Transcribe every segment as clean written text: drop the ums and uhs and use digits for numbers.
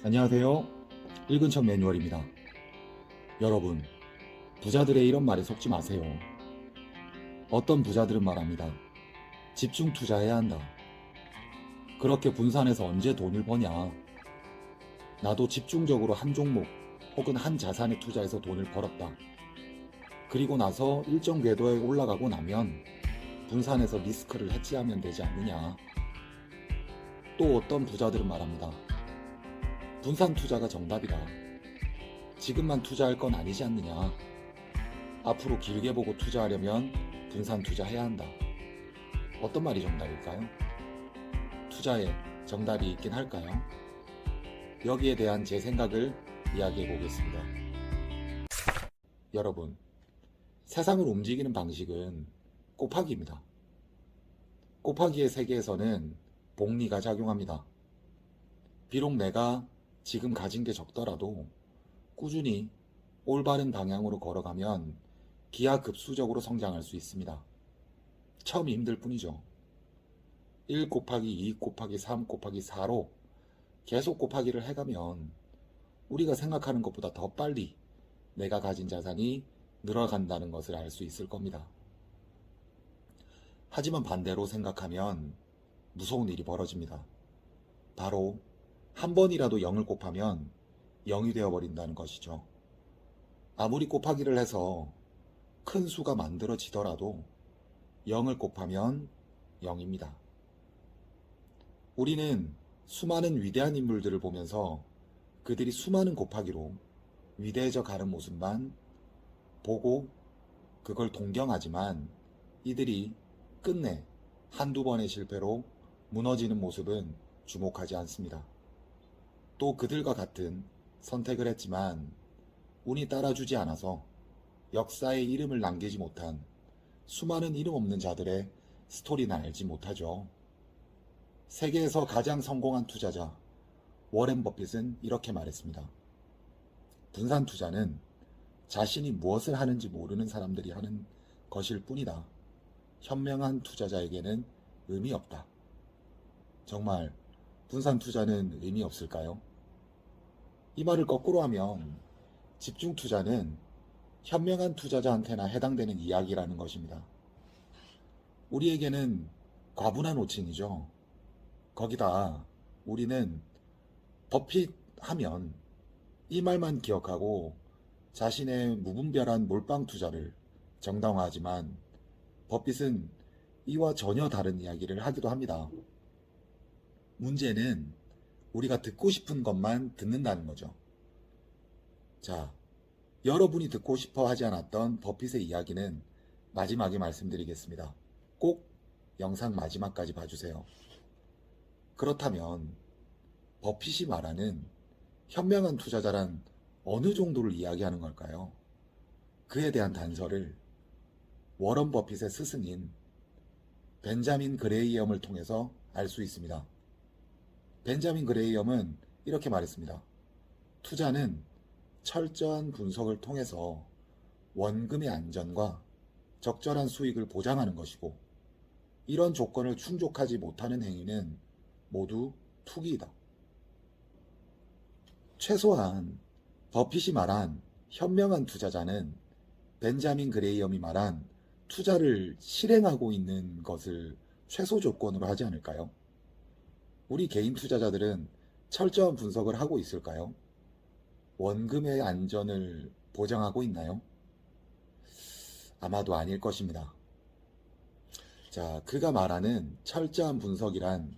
안녕하세요. 읽은 척 매뉴얼입니다. 여러분, 부자들의 이런 말에 속지 마세요. 어떤 부자들은 말합니다. 집중 투자해야 한다. 그렇게 분산해서 언제 돈을 버냐. 나도 집중적으로 한 종목 혹은 한 자산에 투자해서 돈을 벌었다. 그리고 나서 일정 궤도에 올라가고 나면 분산해서 리스크를 해지하면 되지 않느냐. 또 어떤 부자들은 말합니다. 분산 투자가 정답이다. 지금만 투자할 건 아니지 않느냐. 앞으로 길게 보고 투자하려면 분산 투자해야 한다. 어떤 말이 정답일까요? 투자에 정답이 있긴 할까요? 여기에 대한 제 생각을 이야기해 보겠습니다. 여러분, 세상을 움직이는 방식은 곱하기입니다. 곱하기의 세계에서는 복리가 작용합니다. 비록 내가 지금 가진 게 적더라도 꾸준히 올바른 방향으로 걸어가면 기하급수적으로 성장할 수 있습니다. 처음이 힘들 뿐이죠. 1 곱하기 2 곱하기 3 곱하기 4로 계속 곱하기를 해가면 우리가 생각하는 것보다 더 빨리 내가 가진 자산이 늘어간다는 것을 알 수 있을 겁니다. 하지만 반대로 생각하면 무서운 일이 벌어집니다. 바로 한 번이라도 0을 곱하면 0이 되어버린다는 것이죠. 아무리 곱하기를 해서 큰 수가 만들어지더라도 0을 곱하면 0입니다. 우리는 수많은 위대한 인물들을 보면서 그들이 수많은 곱하기로 위대해져 가는 모습만 보고 그걸 동경하지만 이들이 끝내 한두 번의 실패로 무너지는 모습은 주목하지 않습니다. 또 그들과 같은 선택을 했지만 운이 따라주지 않아서 역사에 이름을 남기지 못한 수많은 이름 없는 자들의 스토리는 알지 못하죠. 세계에서 가장 성공한 투자자 워렌 버핏은 이렇게 말했습니다. 분산 투자는 자신이 무엇을 하는지 모르는 사람들이 하는 것일 뿐이다. 현명한 투자자에게는 의미 없다. 정말 분산 투자는 의미 없을까요? 이 말을 거꾸로 하면 집중 투자는 현명한 투자자한테나 해당되는 이야기라는 것입니다. 우리에게는 과분한 호칭이죠. 거기다 우리는 버핏 하면 이 말만 기억하고 자신의 무분별한 몰빵 투자를 정당화하지만 버핏은 이와 전혀 다른 이야기를 하기도 합니다. 문제는 우리가 듣고 싶은 것만 듣는다는 거죠. 자, 여러분이 듣고 싶어 하지 않았던 버핏의 이야기는 마지막에 말씀드리겠습니다. 꼭 영상 마지막까지 봐주세요. 그렇다면 버핏이 말하는 현명한 투자자란 어느 정도를 이야기하는 걸까요? 그에 대한 단서를 워런 버핏의 스승인 벤자민 그레이엄을 통해서 알 수 있습니다. 벤자민 그레이엄은 이렇게 말했습니다. 투자는 철저한 분석을 통해서 원금의 안전과 적절한 수익을 보장하는 것이고 이런 조건을 충족하지 못하는 행위는 모두 투기이다. 최소한 버핏이 말한 현명한 투자자는 벤자민 그레이엄이 말한 투자를 실행하고 있는 것을 최소 조건으로 하지 않을까요? 우리 개인 투자자들은 철저한 분석을 하고 있을까요? 원금의 안전을 보장하고 있나요? 아마도 아닐 것입니다. 자, 그가 말하는 철저한 분석이란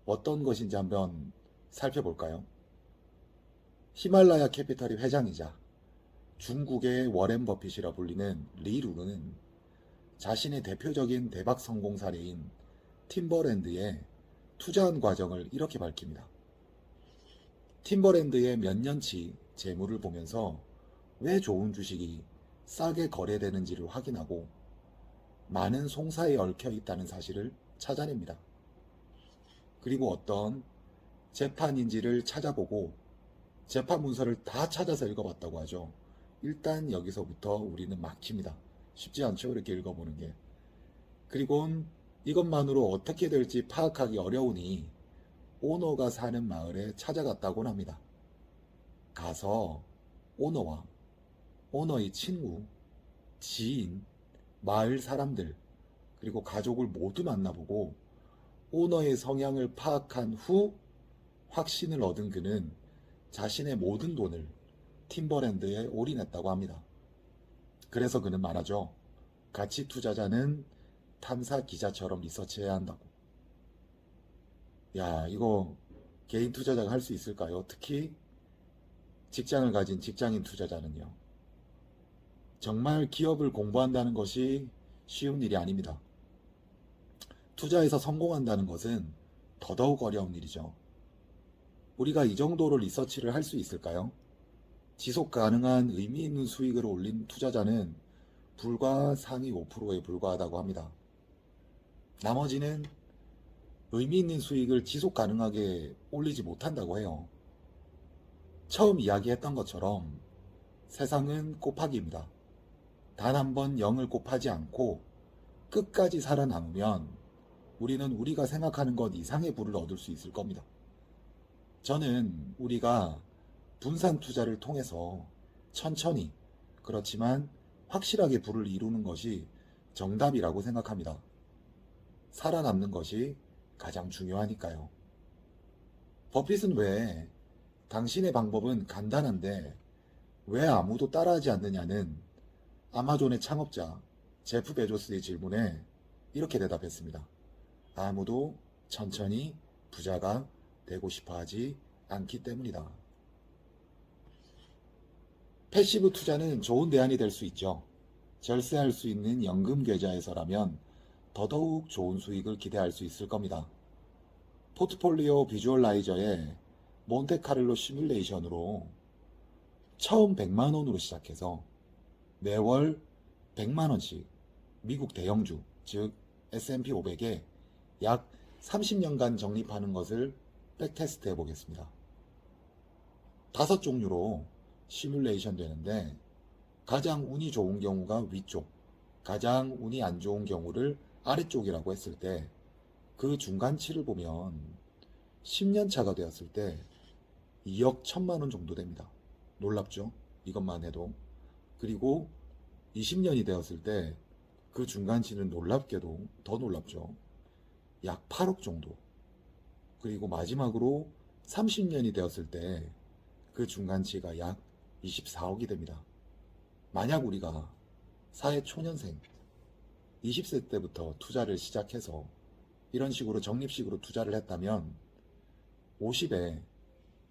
어떤 것인지 한번 살펴볼까요? 히말라야 캐피털의 회장이자 중국의 워렌 버핏이라 불리는 리 룰은 자신의 대표적인 대박 성공 사례인 팀버랜드에 투자한 과정을 이렇게 밝힙니다. 팀버랜드의 몇 년치 재물을 보면서 왜 좋은 주식이 싸게 거래되는지를 확인하고 많은 송사에 얽혀 있다는 사실을 찾아냅니다. 그리고 어떤 재판인지를 찾아보고 재판 문서를 다 찾아서 읽어봤다고 하죠. 일단 여기서부터 우리는 막힙니다. 쉽지 않죠, 이렇게 읽어보는 게. 그리고 이것만으로 어떻게 될지 파악하기 어려우니 오너가 사는 마을에 찾아갔다곤 합니다. 가서 오너와 오너의 친구, 지인, 마을 사람들, 그리고 가족을 모두 만나보고 오너의 성향을 파악한 후 확신을 얻은 그는 자신의 모든 돈을 팀버랜드에 올인했다고 합니다. 그래서 그는 말하죠. 가치 투자자는 탐사 기자처럼 리서치해야 한다고. 야, 이거 개인 투자자가 할 수 있을까요? 특히 직장을 가진 직장인 투자자는요. 정말 기업을 공부한다는 것이 쉬운 일이 아닙니다. 투자에서 성공한다는 것은 더더욱 어려운 일이죠. 우리가 이 정도로 리서치를 할 수 있을까요? 지속 가능한 의미 있는 수익을 올린 투자자는 불과 상위 5%에 불과하다고 합니다. 나머지는 의미 있는 수익을 지속 가능하게 올리지 못한다고 해요. 처음 이야기했던 것처럼 세상은 곱하기입니다. 단 한 번 0을 곱하지 않고 끝까지 살아남으면 우리는 우리가 생각하는 것 이상의 부를 얻을 수 있을 겁니다. 저는 우리가 분산 투자를 통해서 천천히, 그렇지만 확실하게 부를 이루는 것이 정답이라고 생각합니다. 살아남는 것이 가장 중요하니까요. 버핏은 왜 당신의 방법은 간단한데 왜 아무도 따라하지 않느냐는 아마존의 창업자 제프 베조스의 질문에 이렇게 대답했습니다. 아무도 천천히 부자가 되고 싶어 하지 않기 때문이다. 패시브 투자는 좋은 대안이 될 수 있죠. 절세할 수 있는 연금 계좌에서라면 더더욱 좋은 수익을 기대할 수 있을 겁니다. 포트폴리오 비주얼라이저의 몬테카를로 시뮬레이션으로 처음 100만원으로 시작해서 매월 100만원씩 미국 대형주, 즉 S&P 500에 약 30년간 적립하는 것을 백테스트 해보겠습니다. 5종류로 시뮬레이션 되는데 가장 운이 좋은 경우가 위쪽, 가장 운이 안 좋은 경우를 아래쪽이라고 했을 때 그 중간치를 보면 10년 차가 되었을 때 2억 1천만 원 정도 됩니다. 놀랍죠? 이것만 해도. 그리고 20년이 되었을 때 그 중간치는 놀랍게도 더 놀랍죠. 약 8억 정도. 그리고 마지막으로 30년이 되었을 때 그 중간치가 약 24억이 됩니다. 만약 우리가 사회 초년생 20세 때부터 투자를 시작해서 이런 식으로 적립식으로 투자를 했다면 50에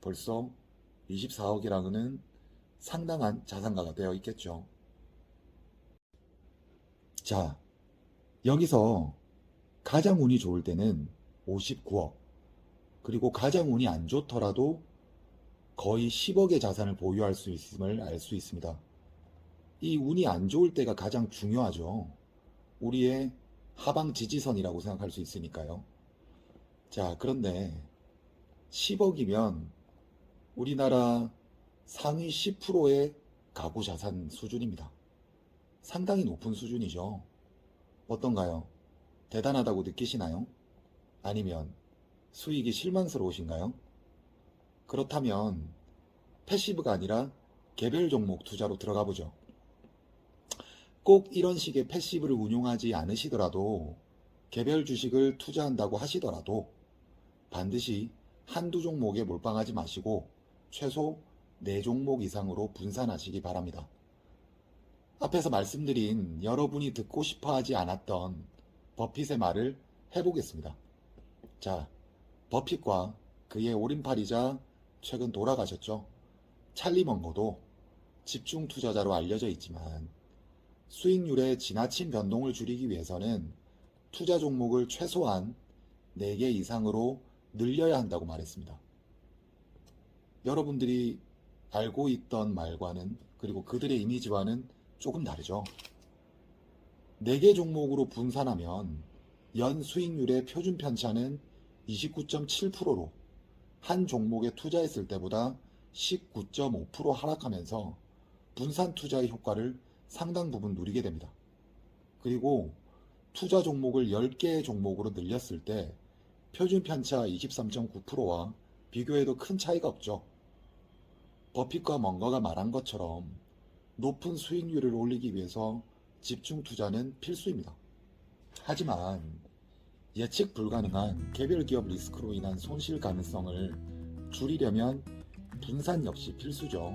벌써 24억이라는 상당한 자산가가 되어 있겠죠. 자, 여기서 가장 운이 좋을 때는 59억, 그리고 가장 운이 안 좋더라도 거의 10억의 자산을 보유할 수 있음을 알 수 있습니다. 이 운이 안 좋을 때가 가장 중요하죠. 우리의 하방 지지선이라고 생각할 수 있으니까요. 자, 그런데 10억이면 우리나라 상위 10%의 가구 자산 수준입니다. 상당히 높은 수준이죠. 어떤가요? 대단하다고 느끼시나요? 아니면 수익이 실망스러우신가요? 그렇다면 패시브가 아니라 개별 종목 투자로 들어가 보죠. 꼭 이런 식의 패시브를 운용하지 않으시더라도 개별 주식을 투자한다고 하시더라도 반드시 한두 종목에 몰빵하지 마시고 최소 4종목 이상으로 분산하시기 바랍니다. 앞에서 말씀드린 여러분이 듣고 싶어 하지 않았던 버핏의 말을 해보겠습니다. 자, 버핏과 그의 오른팔이자 최근 돌아가셨죠. 찰리 먼거도 집중 투자자로 알려져 있지만 수익률의 지나친 변동을 줄이기 위해서는 투자 종목을 최소한 4개 이상으로 늘려야 한다고 말했습니다. 여러분들이 알고 있던 말과는, 그리고 그들의 이미지와는 조금 다르죠. 4개 종목으로 분산하면 연 수익률의 표준 편차는 29.7%로 한 종목에 투자했을 때보다 19.5% 하락하면서 분산 투자의 효과를 상당 부분 누리게 됩니다. 그리고 투자 종목을 10개의 종목으로 늘렸을 때 표준 편차 23.9%와 비교해도 큰 차이가 없죠. 버핏과 멍거가 말한 것처럼 높은 수익률을 올리기 위해서 집중 투자는 필수입니다. 하지만 예측 불가능한 개별 기업 리스크로 인한 손실 가능성을 줄이려면 분산 역시 필수죠.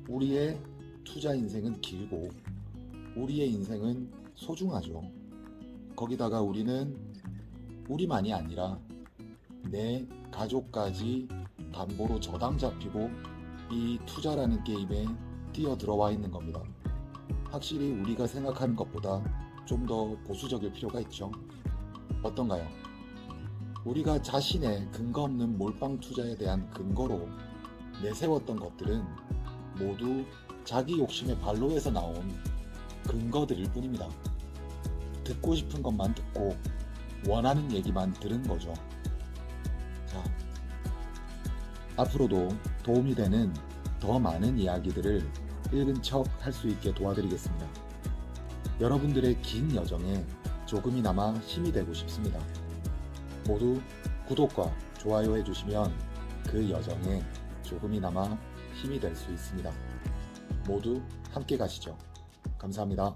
우리의 투자 인생은 길고 우리의 인생은 소중하죠. 거기다가 우리는 우리만이 아니라 내 가족까지 담보로 저당 잡히고 이 투자라는 게임에 뛰어들어와 있는 겁니다. 확실히 우리가 생각하는 것보다 좀 더 보수적일 필요가 있죠. 어떤가요? 우리가 자신의 근거 없는 몰빵 투자에 대한 근거로 내세웠던 것들은 모두 자기 욕심의 발로에서 나온 근거들일 뿐입니다. 듣고 싶은 것만 듣고 원하는 얘기만 들은 거죠. 자, 앞으로도 도움이 되는 더 많은 이야기들을 읽은 척 할 수 있게 도와드리겠습니다. 여러분들의 긴 여정에 조금이나마 힘이 되고 싶습니다. 모두 구독과 좋아요 해주시면 그 여정에 조금이나마 힘이 될 수 있습니다. 모두 함께 가시죠. 감사합니다.